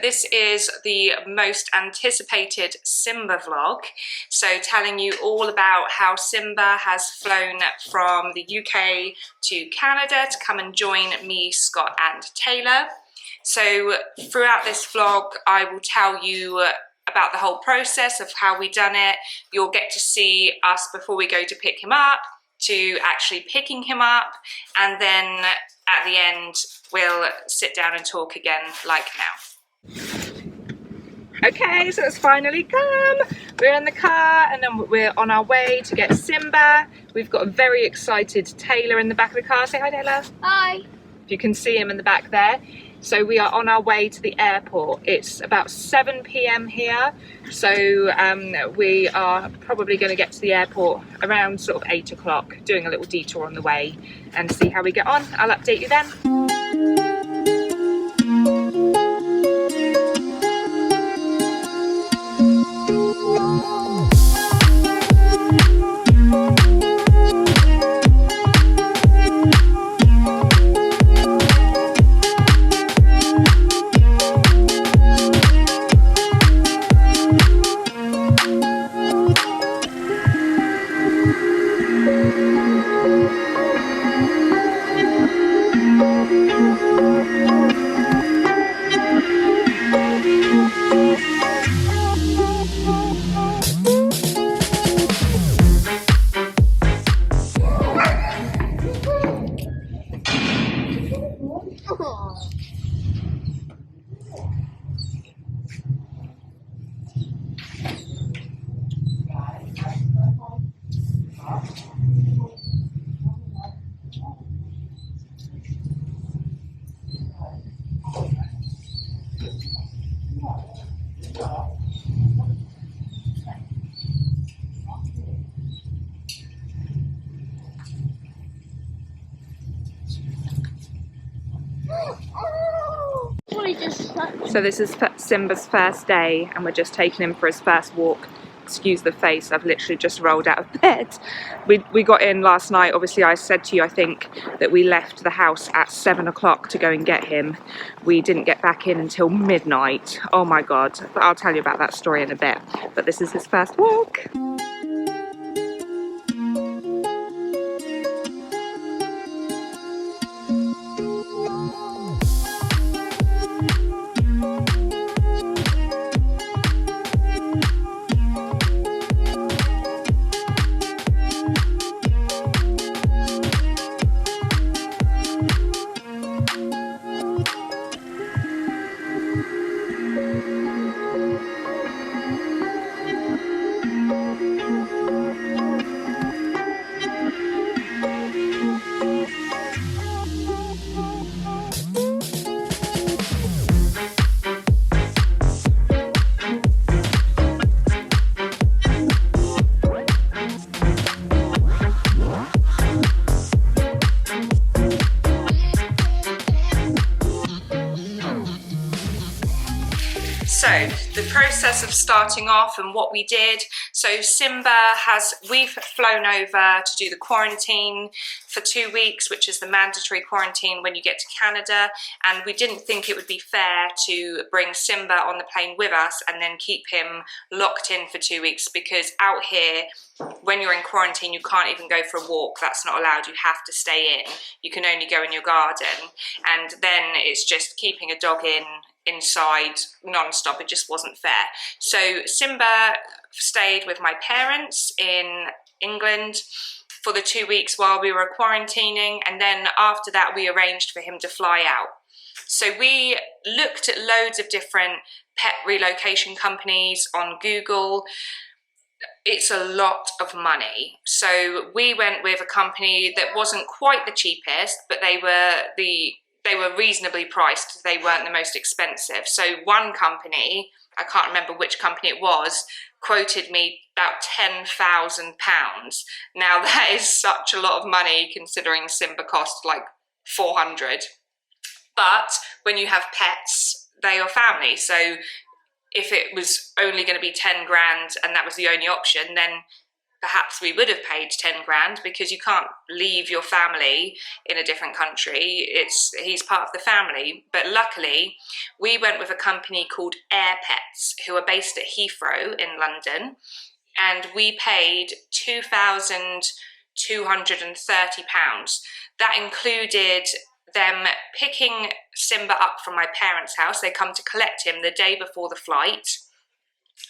this is the most anticipated Simba vlog. So telling you all about how Simba has flown from the UK to Canada to come and join me, Scott and Taylor. So throughout this vlog, I will tell you about the whole process of how we done it. You'll get to see us before we go to pick him up, to actually picking him up, and then at the end we'll sit down and talk again like now. Okay, so it's finally come. We're in the car and then we're on our way to get Simba. We've got a very excited Taylor in the back of the car. Say hi, Taylor. Hi. If you can see him in the back there. So we are on our way to the airport. It's about 7 p.m. here, so we are probably going to get to the airport around sort of 8 o'clock, doing a little detour on the way and see how we get on. I'll update you then. So this is Simba's first day and we're just taking him for his first walk. Excuse the face, I've literally just rolled out of bed. We got in last night. Obviously I said to you, I think, that we left the house at 7 o'clock to go and get him. We didn't get back in until midnight. Oh my God, I'll tell you about that story in a bit. But this is his first walk. So the process of starting off and what we did. So we've flown over to do the quarantine for 2 weeks, which is the mandatory quarantine when you get to Canada. And we didn't think it would be fair to bring Simba on the plane with us and then keep him locked in for 2 weeks, because out here, when you're in quarantine, you can't even go for a walk. That's not allowed. You have to stay in. You can only go in your garden. And then it's just keeping a dog inside non-stop. It just wasn't fair. So Simba stayed with my parents in England for the 2 weeks while we were quarantining, and then after that we arranged for him to fly out. So we looked at loads of different pet relocation companies on Google. It's a lot of money. So we went with a company that wasn't quite the cheapest, but they were reasonably priced. They weren't the most expensive. So one company, I can't remember which company it was, quoted me about £10,000. Now that is such a lot of money considering Simba cost like 400. But when you have pets, they are family. So if it was only going to be 10 grand and that was the only option, then perhaps we would have paid 10 grand, because you can't leave your family in a different country. He's part of the family. But luckily, we went with a company called Air Pets, who are based at Heathrow in London, and we paid £2,230. That included them picking Simba up from my parents' house. They come to collect him the day before the flight.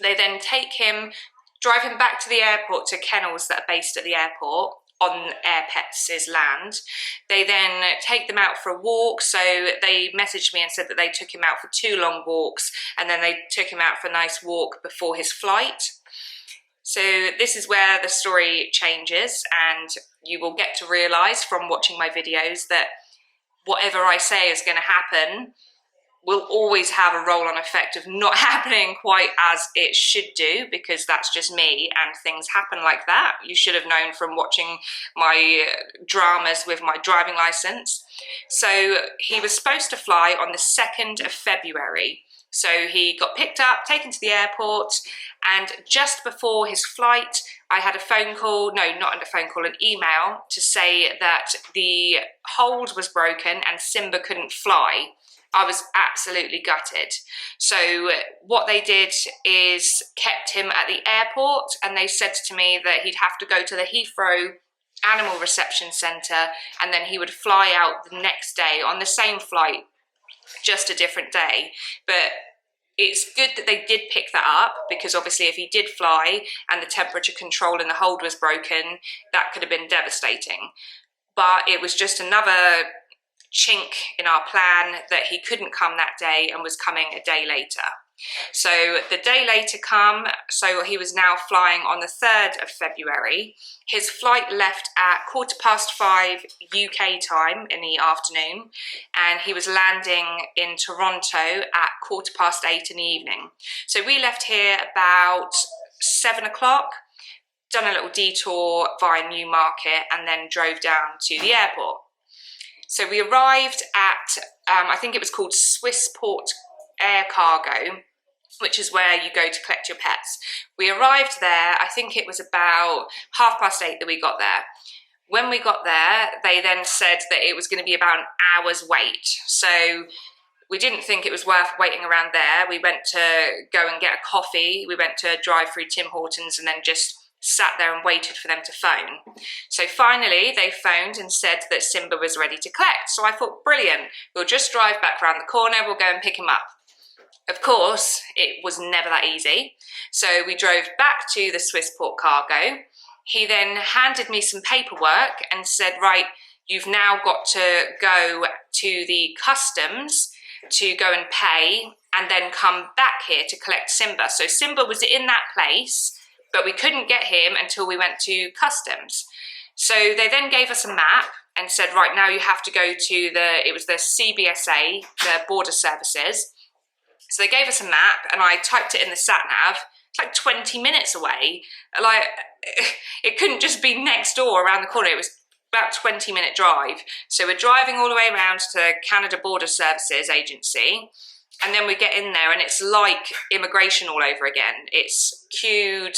They then take him, drive him back to the airport, to kennels that are based at the airport on Air Pets' land. They then take them out for a walk. So they messaged me and said that they took him out for 2 long walks, and then they took him out for a nice walk before his flight. So this is where the story changes, and you will get to realise from watching my videos that whatever I say is going to happen will always have a roll-on effect of not happening quite as it should do, because that's just me, and things happen like that. You should have known from watching my dramas with my driving licence. So he was supposed to fly on the 2nd of February. So he got picked up, taken to the airport, and just before his flight, I had a phone call, no, not a phone call, an email to say that the hold was broken and Simba couldn't fly. I was absolutely gutted. So what they did is kept him at the airport, and they said to me that he'd have to go to the Heathrow Animal Reception Centre, and then he would fly out the next day on the same flight, just a different day. But it's good that they did pick that up, because obviously if he did fly and the temperature control in the hold was broken, that could have been devastating. But it was just another chink in our plan that he couldn't come that day and was coming a day later. So the day later come, so he was now flying on the 3rd of February. His flight left at 5:15 UK time in the afternoon, and he was landing in Toronto at 8:15 in the evening. So we left here about 7 o'clock, done a little detour via Newmarket, and then drove down to the airport. So we arrived at, I think it was called Swissport Air Cargo, which is where you go to collect your pets. We arrived there, I think it was about 8:30 that we got there. When we got there, they then said that it was going to be about an hour's wait. So we didn't think it was worth waiting around there. We went to go and get a coffee. We went to drive through Tim Hortons and then just sat there and waited for them to phone. So finally they phoned and said that Simba was ready to collect. So I thought, brilliant, we'll just drive back around the corner, we'll go and pick him up. Of course, it was never that easy. So we drove back to the Swissport Cargo. He then handed me some paperwork and said, right, you've now got to go to the customs to go and pay, and then come back here to collect Simba. So Simba was in that place, but we couldn't get him until we went to customs. So they then gave us a map and said, right, now you have to go to it was the CBSA, the border services. So they gave us a map, and I typed it in the sat nav. It's like 20 minutes away. Like, it couldn't just be next door around the corner. It was about 20-minute drive. So we're driving all the way around to Canada Border Services Agency, and then we get in there and it's like immigration all over again. It's queued,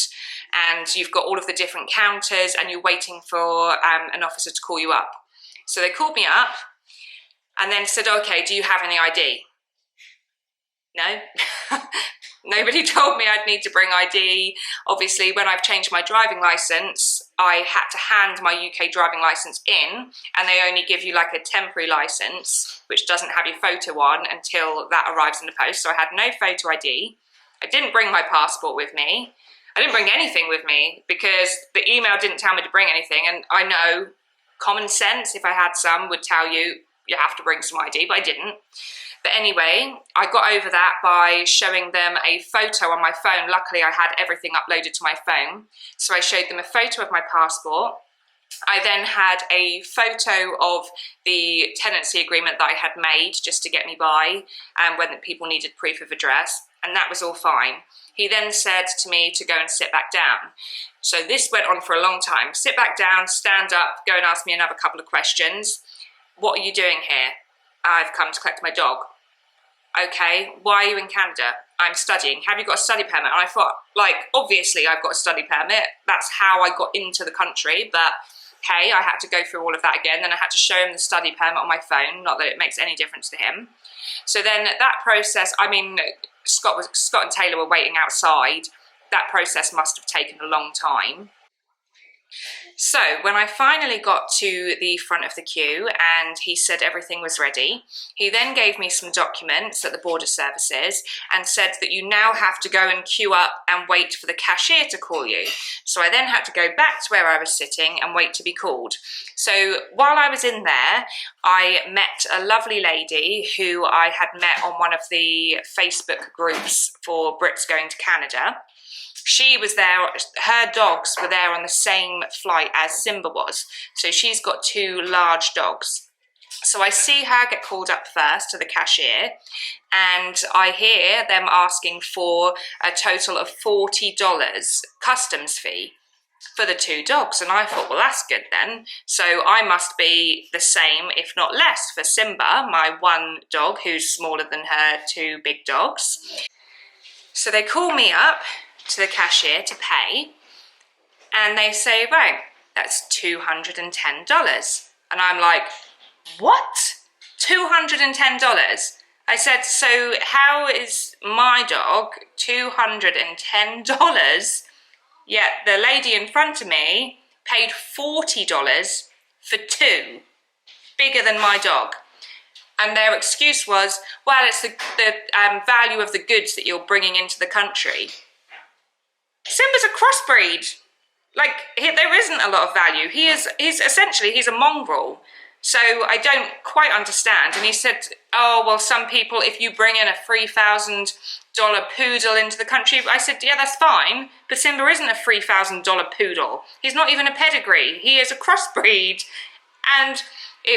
and you've got all of the different counters, and you're waiting for an officer to call you up. So they called me up and then said, okay, do you have any ID? No. Nobody told me I'd need to bring ID. Obviously, when I've changed my driving licence, I had to hand my UK driving licence in, and they only give you like a temporary licence, which doesn't have your photo on until that arrives in the post. So I had no photo ID. I didn't bring my passport with me. I didn't bring anything with me because the email didn't tell me to bring anything. And I know common sense, if I had some, would tell you you have to bring some ID, but I didn't. But anyway, I got over that by showing them a photo on my phone. Luckily, I had everything uploaded to my phone. So I showed them a photo of my passport. I then had a photo of the tenancy agreement that I had made just to get me by, and when people needed proof of address, and that was all fine. He then said to me to go and sit back down. So this went on for a long time. Sit back down, stand up, go and ask me another couple of questions. What are you doing here? I've come to collect my dog. okay, why are you in Canada? I'm studying. Have you got a study permit? And I thought, like, obviously I've got a study permit. That's how I got into the country. But hey, I had to go through all of that again. Then I had to show him the study permit on my phone. Not that it makes any difference to him. So then that process, I mean, Scott and Taylor were waiting outside. That process must have taken a long time. So when I finally got to the front of the queue and he said everything was ready, he then gave me some documents at the border services and said that you now have to go and queue up and wait for the cashier to call you. So I then had to go back to where I was sitting and wait to be called. So while I was in there, I met a lovely lady who I had met on one of the Facebook groups for Brits going to Canada. She was there, her dogs were there on the same flight as Simba was. So she's got 2 large dogs. So I see her get called up first to the cashier and I hear them asking for a total of $40 customs fee for the 2 dogs. And I thought, well, that's good then. So I must be the same, if not less, for Simba, my one dog who's smaller than her 2 big dogs. So they call me up to the cashier to pay and they say, right, that's $210. And I'm like, what? $210? I said, so how is my dog $210? Yet the lady in front of me paid $40 for 2, bigger than my dog. And their excuse was, well, it's the value of the goods that you're bringing into the country. Simba's a crossbreed. Like, there isn't a lot of value. He's essentially a mongrel. So I don't quite understand. And he said, oh, well, some people, if you bring in a $3,000 poodle into the country, I said, yeah, that's fine. But Simba isn't a $3,000 poodle. He's not even a pedigree. He is a crossbreed. And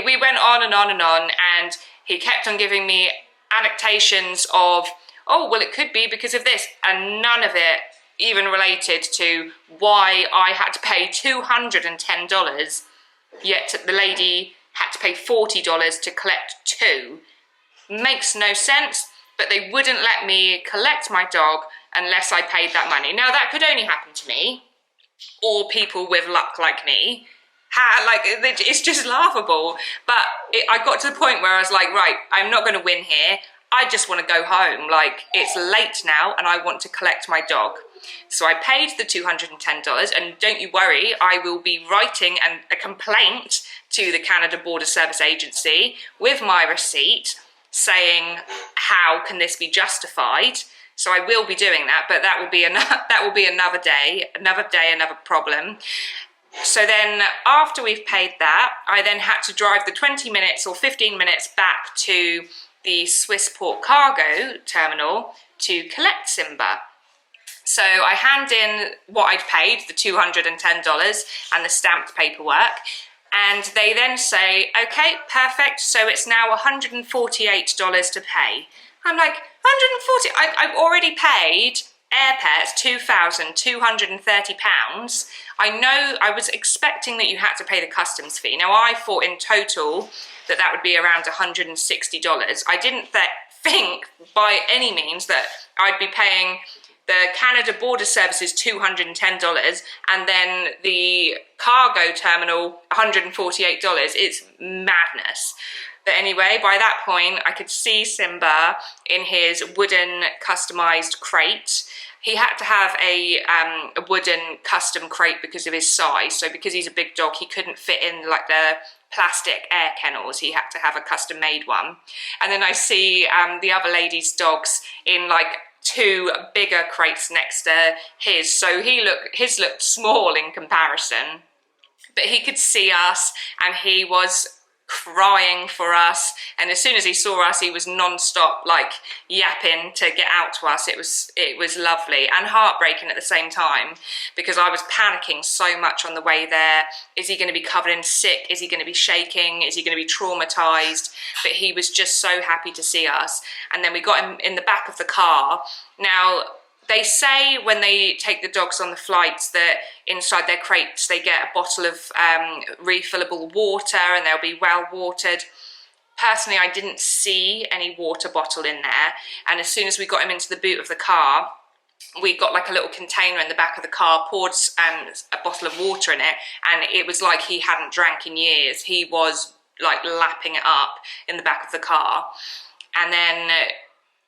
we went on and on and on. And he kept on giving me annotations of, oh, well, it could be because of this. And none of it even related to why I had to pay $210, yet the lady had to pay $40 to collect 2. Makes no sense, but they wouldn't let me collect my dog unless I paid that money. Now, that could only happen to me, or people with luck like me. It's just laughable. But I got to the point where I was like, right, I'm not going to win here. I just want to go home. Like, it's late now and I want to collect my dog. So I paid the $210 and don't you worry, I will be writing a complaint to the Canada Border Service Agency with my receipt saying, how can this be justified? So I will be doing that, but that will be another day, another problem. So then after we've paid that, I then had to drive the 20 minutes or 15 minutes back to the Swissport cargo terminal to collect Simba. So I hand in what I'd paid, the $210 and the stamped paperwork, and they then say, okay, perfect, so it's now $148 to pay. I'm like, $140? I've already paid airfares, £2,230. I know, I was expecting that you had to pay the customs fee. Now, I thought in total that would be around $160. I didn't think by any means that I'd be paying the Canada Border Services $210 and then the cargo terminal $148. It's madness. But anyway, by that point, I could see Simba in his wooden customised crate. He had to have a wooden custom crate because of his size. So because he's a big dog, he couldn't fit in like the plastic air kennels. He had to have a custom made one. And then I see the other lady's dogs in like 2 bigger crates next to his. So his looked small in comparison, but he could see us and he was crying for us, and as soon as he saw us he was non-stop like yapping to get out to us. It was lovely and heartbreaking at the same time because I was panicking so much on the way there. Is he going to be covered in sick? Is he going to be shaking? Is he going to be traumatized? But he was just so happy to see us. And then we got him in the back of the car. Now they say when they take the dogs on the flights that inside their crates they get a bottle of refillable water and they'll be well watered. personally, I didn't see any water bottle in there, and as soon as we got him into the boot of the car, we got like a little container in the back of the car, poured a bottle of water in it, and it was like he hadn't drank in years. He was like lapping it up in the back of the car. And then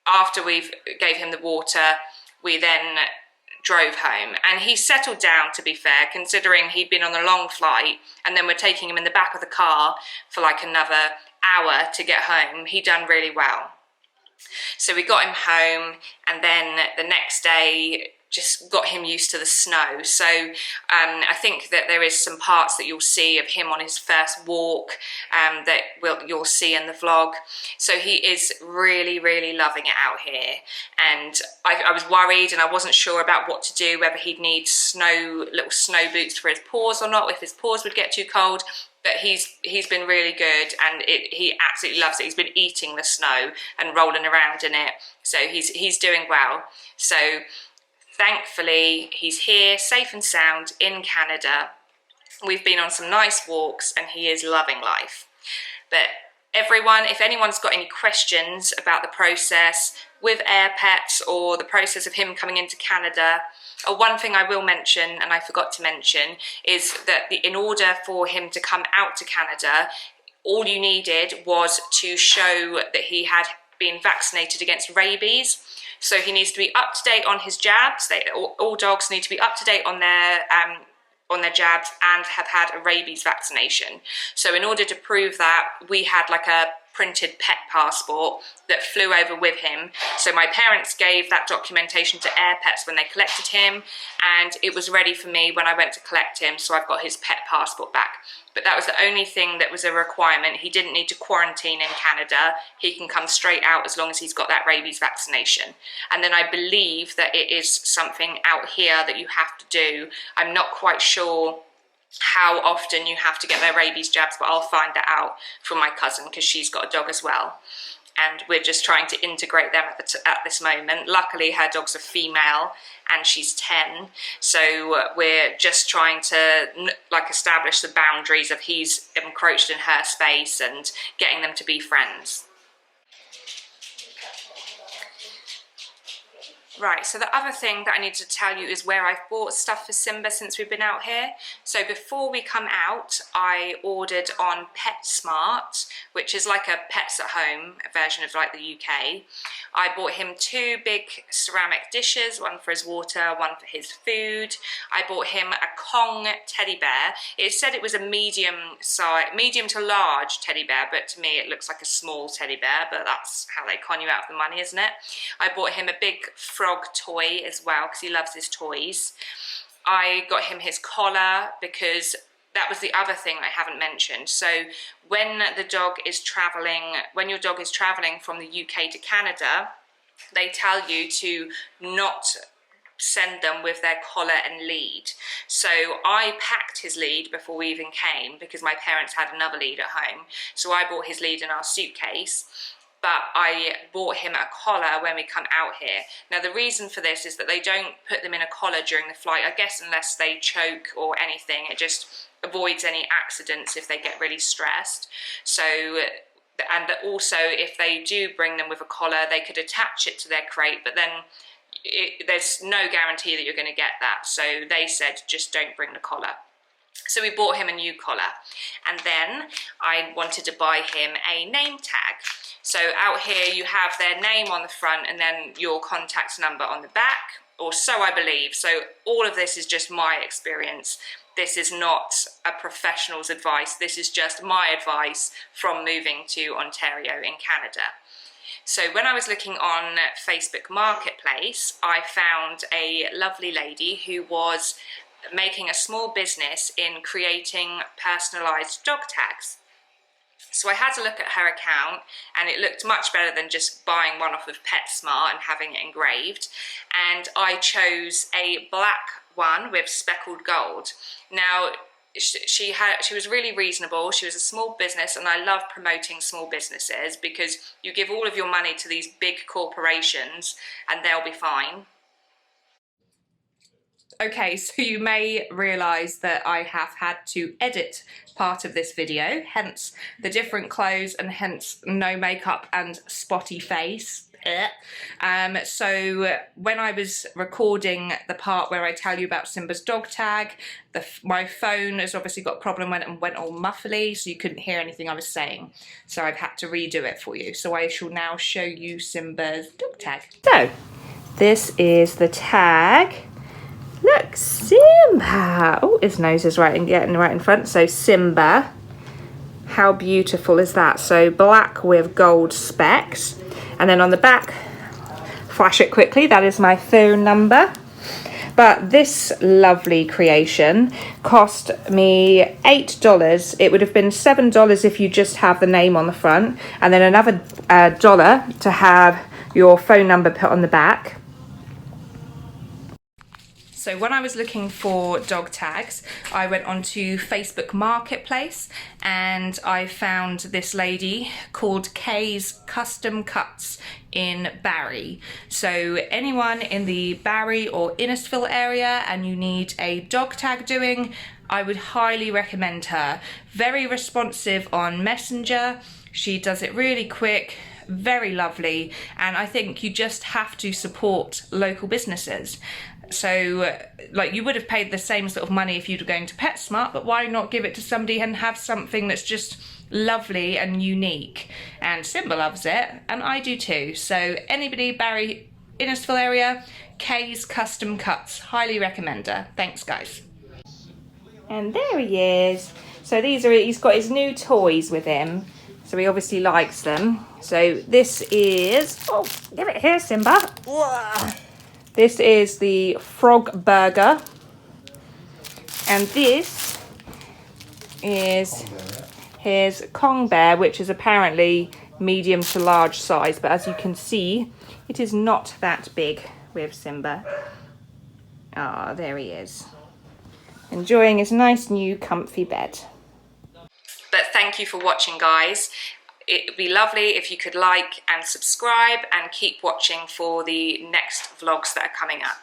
after we gave him the water, we then drove home, and he settled down, to be fair, considering he'd been on a long flight, and then we're taking him in the back of the car for like another hour to get home. He done really well. So we got him home, and then the next day just got him used to the snow. So I think that there is some parts that you'll see of him on his first walk that you'll see in the vlog. So he is really, really loving it out here. And I was worried, and I wasn't sure about what to do, whether he'd need little snow boots for his paws or not, if his paws would get too cold. But he's been really good, and he absolutely loves it. He's been eating the snow and rolling around in it, so he's doing well. So thankfully, he's here, safe and sound, in Canada. We've been on some nice walks, and he is loving life. But everyone, if anyone's got any questions about the process with Air Pets or the process of him coming into Canada, one thing I will mention, and I forgot to mention, is that in order for him to come out to Canada, all you needed was to show that he had been vaccinated against rabies. So he needs to be up to date on his jabs. All dogs need to be up to date on their jabs and have had a rabies vaccination. So in order to prove that, we had like a printed pet passport that flew over with him. So my parents gave that documentation to Air Pets when they collected him, and it was ready for me when I went to collect him, so I've got his pet passport back. But that was the only thing that was a requirement. He didn't need to quarantine in Canada. He can come straight out as long as he's got that rabies vaccination. And then I believe that it is something out here that you have to do. I'm not quite sure how often you have to get their rabies jabs, but I'll find that out from my cousin, because she's got a dog as well. And we're just trying to integrate them at this moment. Luckily, her dog's a female, and she's 10. So we're just trying to like establish the boundaries of he's encroached in her space and getting them to be friends. Right, so the other thing that I need to tell you is where I've bought stuff for Simba since we've been out here. So before we come out, I ordered on PetSmart, which is like a Pets at Home version of like the UK. I bought him 2 big ceramic dishes, one for his water, one for his food. I bought him a Kong teddy bear. It said it was a medium to large teddy bear, but to me it looks like a small teddy bear, but that's how they con you out of the money, isn't it? I bought him a big frog toy as well, because he loves his toys. I got him his collar, because that was the other thing I haven't mentioned. So when your dog is traveling from the UK to Canada, they tell you to not send them with their collar and lead. So I packed his lead before we even came, because my parents had another lead at home. So I bought his lead in our suitcase, but I bought him a collar when we come out here. Now the reason for this is that they don't put them in a collar during the flight, I guess, unless they choke or anything. It just avoids any accidents if they get really stressed. So, and also if they do bring them with a collar, they could attach it to their crate, but then there's no guarantee that you're going to get that. So they said just don't bring the collar. So we bought him a new collar, and then I wanted to buy him a name tag. So out here you have their name on the front and then your contact number on the back, or so I believe. So all of this is just my experience. This is not a professional's advice. This is just my advice from moving to Ontario in Canada. So when I was looking on Facebook Marketplace, I found a lovely lady who was making a small business in creating personalised dog tags. So I had to look at her account, and it looked much better than just buying one off of PetSmart and having it engraved. And I chose a black one with speckled gold. Now, she was really reasonable. She was a small business, and I love promoting small businesses, because you give all of your money to these big corporations and they'll be fine. Okay, so you may realise that I have had to edit part of this video, hence the different clothes and hence no makeup and spotty face. So when I was recording the part where I tell you about Simba's dog tag, my phone has obviously got a problem when it went all muffly, so you couldn't hear anything I was saying. So I've had to redo it for you. So I shall now show you Simba's dog tag. So this is the tag. Look, Simba! Oh, his nose is getting right in front. So Simba, how beautiful is that? So black with gold specks. And then on the back, flash it quickly, that is my phone number. But this lovely creation cost me $8. It would have been $7 if you just have the name on the front, and then another dollar to have your phone number put on the back. So when I was looking for dog tags, I went onto Facebook Marketplace and I found this lady called Kay's Custom Cuts in Barry. So anyone in the Barry or Innisfil area and you need a dog tag doing, I would highly recommend her. Very responsive on Messenger. She does it really quick, very lovely, and I think you just have to support local businesses. So like, you would have paid the same sort of money if you were going to PetSmart, but why not give it to somebody and have something that's just lovely and unique? And Simba loves it, and I do too. So anybody Barry, Innisfil area, Kay's Custom Cuts, highly recommend her. Thanks guys. And there he is. So he's got his new toys with him, so he obviously likes them. So this is, oh, give it here, Simba. This is the frog burger, and this is his Kong bear, which is apparently medium to large size, but as you can see, it is not that big with Simba. Ah, there he is, enjoying his nice new comfy bed. But thank you for watching, guys. It would be lovely if you could like and subscribe and keep watching for the next vlogs that are coming up.